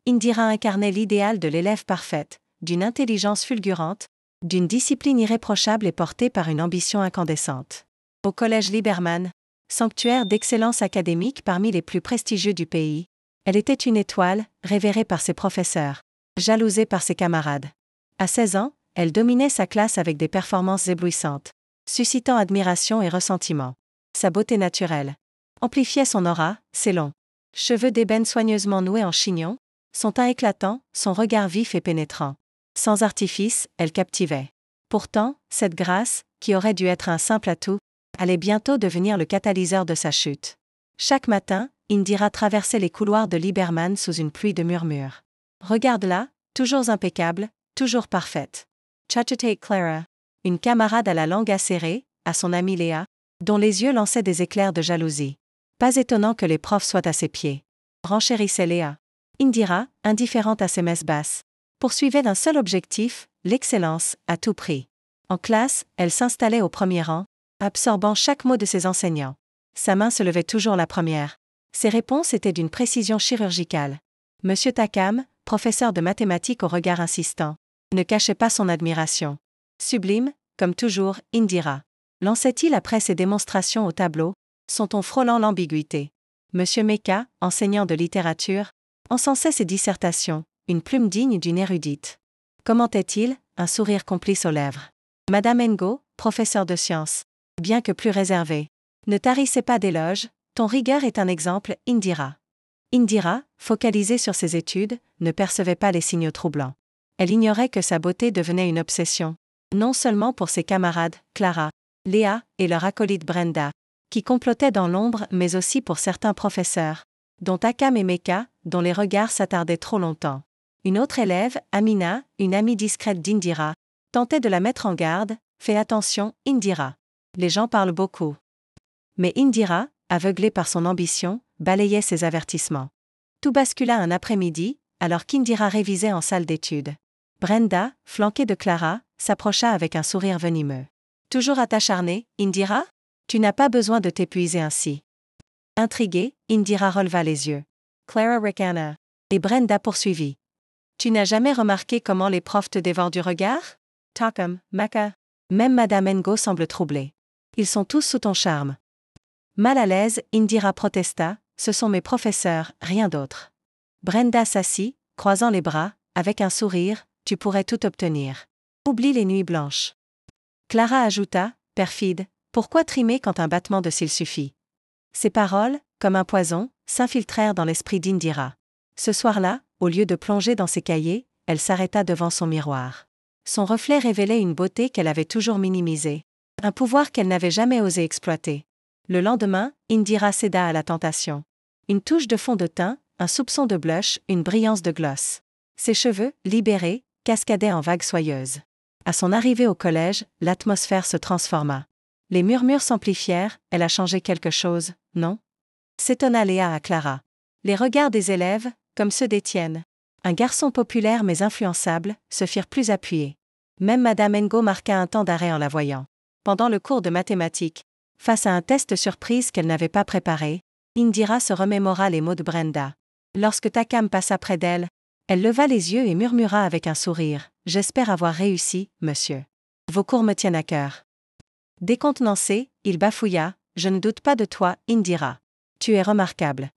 Indira incarnait l'idéal de l'élève parfaite, d'une intelligence fulgurante, d'une discipline irréprochable et portée par une ambition incandescente. Au collège Liberman, sanctuaire d'excellence académique parmi les plus prestigieux du pays, elle était une étoile, révérée par ses professeurs, jalousée par ses camarades. À 16 ans, elle dominait sa classe avec des performances éblouissantes, suscitant admiration et ressentiment. Sa beauté naturelle amplifiait son aura, ses longs cheveux d'ébène soigneusement noués en chignon, son teint éclatant, son regard vif et pénétrant. Sans artifice, elle captivait. Pourtant, cette grâce, qui aurait dû être un simple atout, allait bientôt devenir le catalyseur de sa chute. Chaque matin, Indira traversait les couloirs de Liberman sous une pluie de murmures. Regarde-la, toujours impeccable, toujours parfaite. Chachate Clara, une camarade à la langue acérée, à son amie Léa, dont les yeux lançaient des éclairs de jalousie. Pas étonnant que les profs soient à ses pieds. Renchérissait Léa. Indira, indifférente à ses messes basses, poursuivait d'un seul objectif, l'excellence, à tout prix. En classe, elle s'installait au premier rang, absorbant chaque mot de ses enseignants. Sa main se levait toujours la première. Ses réponses étaient d'une précision chirurgicale. Monsieur Takam, professeur de mathématiques au regard insistant, ne cachait pas son admiration. Sublime, comme toujours, Indira. Lançait-il après ses démonstrations au tableau, son ton frôlant l'ambiguïté. Monsieur Meka, enseignant de littérature, encensait ses dissertations, une plume digne d'une érudite. Commentait-il, un sourire complice aux lèvres. Madame Ngo, professeur de sciences, bien que plus réservée, ne tarissait pas d'éloges, ton rigueur est un exemple, Indira. Indira, focalisée sur ses études, ne percevait pas les signaux troublants. Elle ignorait que sa beauté devenait une obsession, non seulement pour ses camarades, Clara, Léa et leur acolyte Brenda, qui complotaient dans l'ombre mais aussi pour certains professeurs, dont Takam et Meka, dont les regards s'attardaient trop longtemps. Une autre élève, Amina, une amie discrète d'Indira, tentait de la mettre en garde, « Fais attention, Indira. Les gens parlent beaucoup. » Mais Indira, aveuglée par son ambition, balayait ses avertissements. Tout bascula un après-midi, alors qu'Indira révisait en salle d'études. Brenda, flanquée de Clara, s'approcha avec un sourire venimeux. « Toujours à t'acharner, Indira ? Tu n'as pas besoin de t'épuiser ainsi. » Intriguée, Indira releva les yeux. Clara ricana. Et Brenda poursuivit. « Tu n'as jamais remarqué comment les profs te dévorent du regard ? Takam, Maka. Même Madame Ngo semble troublée. Ils sont tous sous ton charme. » Mal à l'aise, Indira protesta, « Ce sont mes professeurs, rien d'autre. » Brenda s'assit, croisant les bras, avec un sourire, « Tu pourrais tout obtenir. Oublie les nuits blanches. » Clara ajouta, perfide, « Pourquoi trimer quand un battement de cils suffit ?» Ces paroles, comme un poison, s'infiltrèrent dans l'esprit d'Indira. Ce soir-là, au lieu de plonger dans ses cahiers, elle s'arrêta devant son miroir. Son reflet révélait une beauté qu'elle avait toujours minimisée, un pouvoir qu'elle n'avait jamais osé exploiter. Le lendemain, Indira céda à la tentation. Une touche de fond de teint, un soupçon de blush, une brillance de gloss. Ses cheveux, libérés, cascadaient en vagues soyeuses. À son arrivée au collège, l'atmosphère se transforma. Les murmures s'amplifièrent, elle a changé quelque chose, non ? S'étonna Léa à Clara. Les regards des élèves, comme ceux d'Étienne, un garçon populaire mais influençable, se firent plus appuyés. Même Madame Ngo marqua un temps d'arrêt en la voyant. Pendant le cours de mathématiques, face à un test surprise qu'elle n'avait pas préparé, Indira se remémora les mots de Brenda. Lorsque Takam passa près d'elle, elle leva les yeux et murmura avec un sourire, « J'espère avoir réussi, monsieur. Vos cours me tiennent à cœur. » Décontenancé, il bafouilla, « Je ne doute pas de toi, Indira. Tu es remarquable. »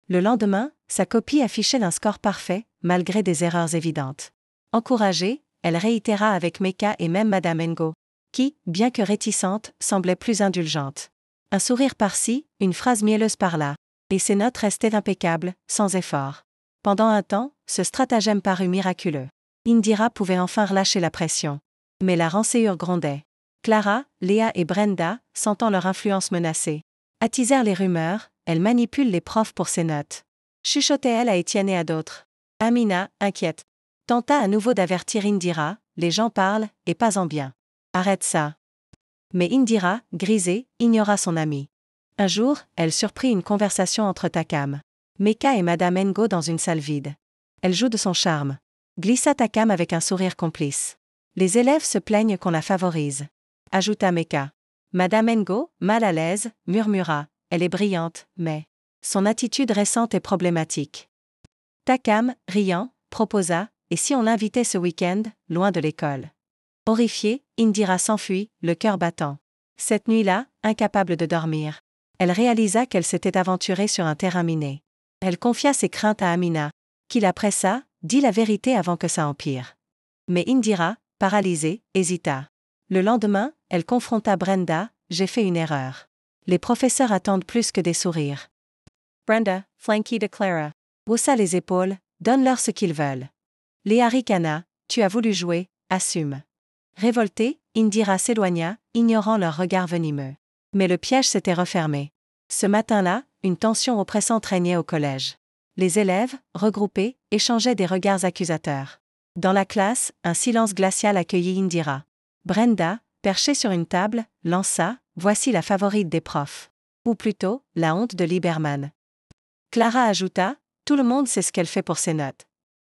Le lendemain, sa copie affichait un score parfait, malgré des erreurs évidentes. Encouragée, elle réitéra avec Meka et même Madame Ngo, qui, bien que réticente, semblait plus indulgente. Un sourire par-ci, une phrase mielleuse par-là, et ses notes restaient impeccables, sans effort. Pendant un temps, ce stratagème parut miraculeux. Indira pouvait enfin relâcher la pression. Mais la rançéure grondait. Clara, Léa et Brenda, sentant leur influence menacée, attisèrent les rumeurs, elle manipule les profs pour ses notes. Chuchotait-elle à Étienne et à d'autres. Amina, inquiète, tenta à nouveau d'avertir Indira, les gens parlent, et pas en bien. Arrête ça. Mais Indira, grisée, ignora son amie. Un jour, elle surprit une conversation entre Takam, Meka et Madame Ngo dans une salle vide. Elle joue de son charme. Glissa Takam avec un sourire complice. Les élèves se plaignent qu'on la favorise. Ajouta Meka. Madame Ngo, mal à l'aise, murmura. Elle est brillante, mais son attitude récente est problématique. Takam, riant, proposa, et si on l'invitait ce week-end, loin de l'école? Horrifiée, Indira s'enfuit, le cœur battant. Cette nuit-là, incapable de dormir, elle réalisa qu'elle s'était aventurée sur un terrain miné. Elle confia ses craintes à Amina, qui la pressa, dit la vérité avant que ça empire. Mais Indira, paralysée, hésita. Le lendemain, elle confronta Brenda, j'ai fait une erreur. Les professeurs attendent plus que des sourires. Brenda, flanquée de Clara, haussa les épaules, donne-leur ce qu'ils veulent. Léa ricana, tu as voulu jouer, assume. Révoltée, Indira s'éloigna, ignorant leur regard venimeux. Mais le piège s'était refermé. Ce matin-là, une tension oppressante régnait au collège. Les élèves, regroupés, échangeaient des regards accusateurs. Dans la classe, un silence glacial accueillit Indira. Brenda, perchée sur une table, lança, voici la favorite des profs. Ou plutôt, la honte de Lieberman. Clara ajouta, tout le monde sait ce qu'elle fait pour ses notes.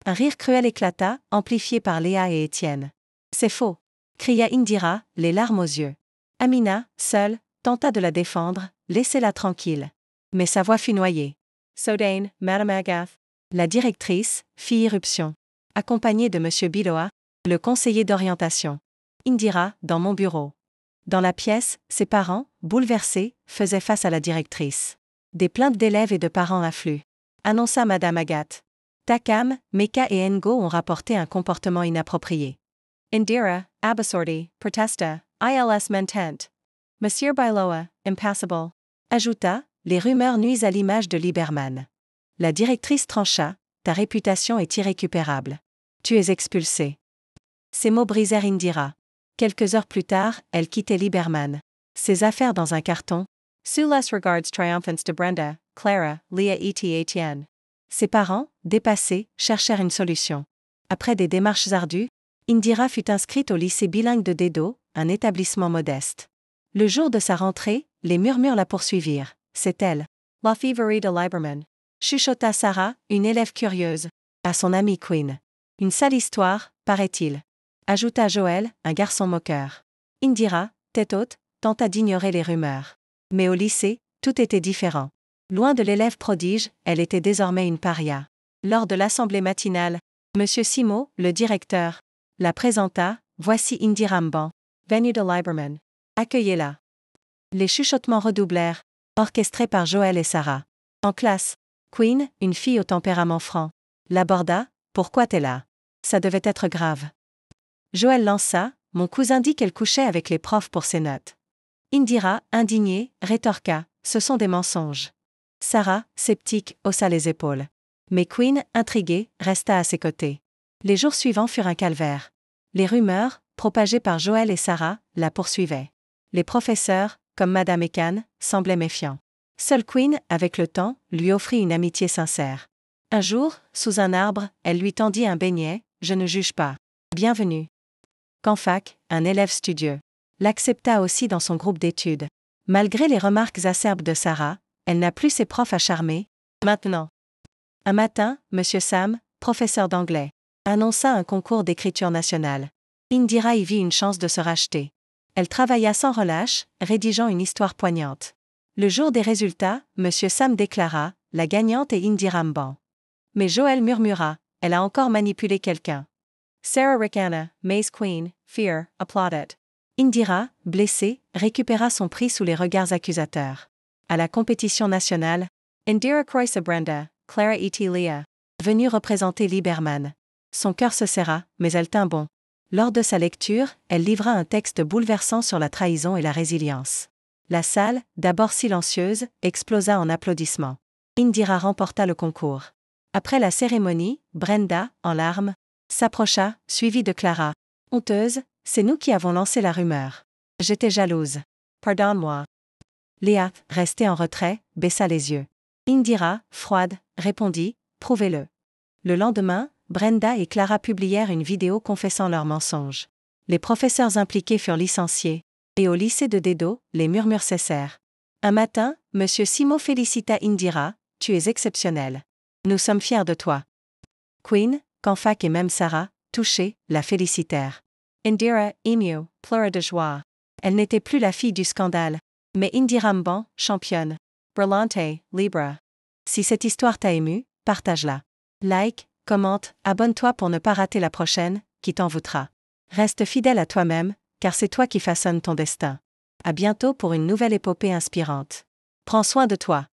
Un rire cruel éclata, amplifié par Léa et Étienne. C'est faux, cria Indira, les larmes aux yeux. Amina, seule, tenta de la défendre, laissez-la tranquille. Mais sa voix fut noyée. Soudain, Madame Agath, la directrice, fit irruption. Accompagnée de M. Biloa, le conseiller d'orientation. Indira, dans mon bureau. Dans la pièce, ses parents, bouleversés, faisaient face à la directrice. Des plaintes d'élèves et de parents affluent. Annonça Madame Agath. Takam, Meka et Ngo ont rapporté un comportement inapproprié. Indira, abasorti, protesta, ils mentent. Monsieur Biloa, impassible, ajouta, les rumeurs nuisent à l'image de Lieberman. La directrice trancha, ta réputation est irrécupérable. Tu es expulsée. Ces mots brisèrent Indira. Quelques heures plus tard, elle quittait Lieberman. Ses affaires dans un carton. Sous les regards triomphants de Brenda, Clara, Léa et Étienne. Ses parents, dépassés, cherchèrent une solution. Après des démarches ardues, Indira fut inscrite au lycée bilingue de Dedo, un établissement modeste. Le jour de sa rentrée, les murmures la poursuivirent. C'est elle. La favorite de Lieberman. Chuchota Sarah, une élève curieuse, à son amie Queen. Une sale histoire, paraît-il. Ajouta Joël, un garçon moqueur. Indira, tête haute, tenta d'ignorer les rumeurs. Mais au lycée, tout était différent. Loin de l'élève prodige, elle était désormais une paria. Lors de l'assemblée matinale, M. Simo, le directeur, la présenta, voici Indira Mban, venue de Lieberman. Accueillez-la. Les chuchotements redoublèrent, orchestrés par Joël et Sarah. En classe, Queen, une fille au tempérament franc, l'aborda, pourquoi t'es là? Ça devait être grave. Joël lança, mon cousin dit qu'elle couchait avec les profs pour ses notes. Indira, indignée, rétorqua, ce sont des mensonges. Sarah, sceptique, haussa les épaules. Mais Queen, intriguée, resta à ses côtés. Les jours suivants furent un calvaire. Les rumeurs, propagées par Joël et Sarah, la poursuivaient. Les professeurs, comme Madame Ekan, semblaient méfiants. Seule Queen, avec le temps, lui offrit une amitié sincère. Un jour, sous un arbre, elle lui tendit un beignet, je ne juge pas. Bienvenue. Kanfak, un élève studieux, l'accepta aussi dans son groupe d'études. Malgré les remarques acerbes de Sarah, elle n'a plus ses profs à charmer. Maintenant. Un matin, M. Sam, professeur d'anglais, annonça un concours d'écriture nationale. Indira y vit une chance de se racheter. Elle travailla sans relâche, rédigeant une histoire poignante. Le jour des résultats, M. Sam déclara, la gagnante est Indira Mban. Mais Joël murmura, elle a encore manipulé quelqu'un. Sarah Ricana, May's Queen, Fear, applauded. Indira, blessée, récupéra son prix sous les regards accusateurs. À la compétition nationale, Indira croisa Brenda, Clara et Léa, venue représenter Lieberman. Son cœur se serra, mais elle tint bon. Lors de sa lecture, elle livra un texte bouleversant sur la trahison et la résilience. La salle, d'abord silencieuse, explosa en applaudissements. Indira remporta le concours. Après la cérémonie, Brenda, en larmes, s'approcha, suivie de Clara. Honteuse, c'est nous qui avons lancé la rumeur. J'étais jalouse. Pardonne-moi. Léa, restée en retrait, baissa les yeux. Indira, froide, répondit, prouvez-le. Le lendemain, Brenda et Clara publièrent une vidéo confessant leurs mensonges. Les professeurs impliqués furent licenciés, et au lycée de Dedo, les murmures cessèrent. Un matin, M. Simo félicita Indira, tu es exceptionnelle. Nous sommes fiers de toi. Queen, Kanfak et même Sarah, touchés, la félicitèrent. Indira, émue, pleura de joie. Elle n'était plus la fille du scandale, mais Indira Mban, championne. Brillante, libre. Si cette histoire t'a ému, partage-la. Like, commente, abonne-toi pour ne pas rater la prochaine, qui t'envoûtera. Reste fidèle à toi-même, car c'est toi qui façonnes ton destin. À bientôt pour une nouvelle épopée inspirante. Prends soin de toi.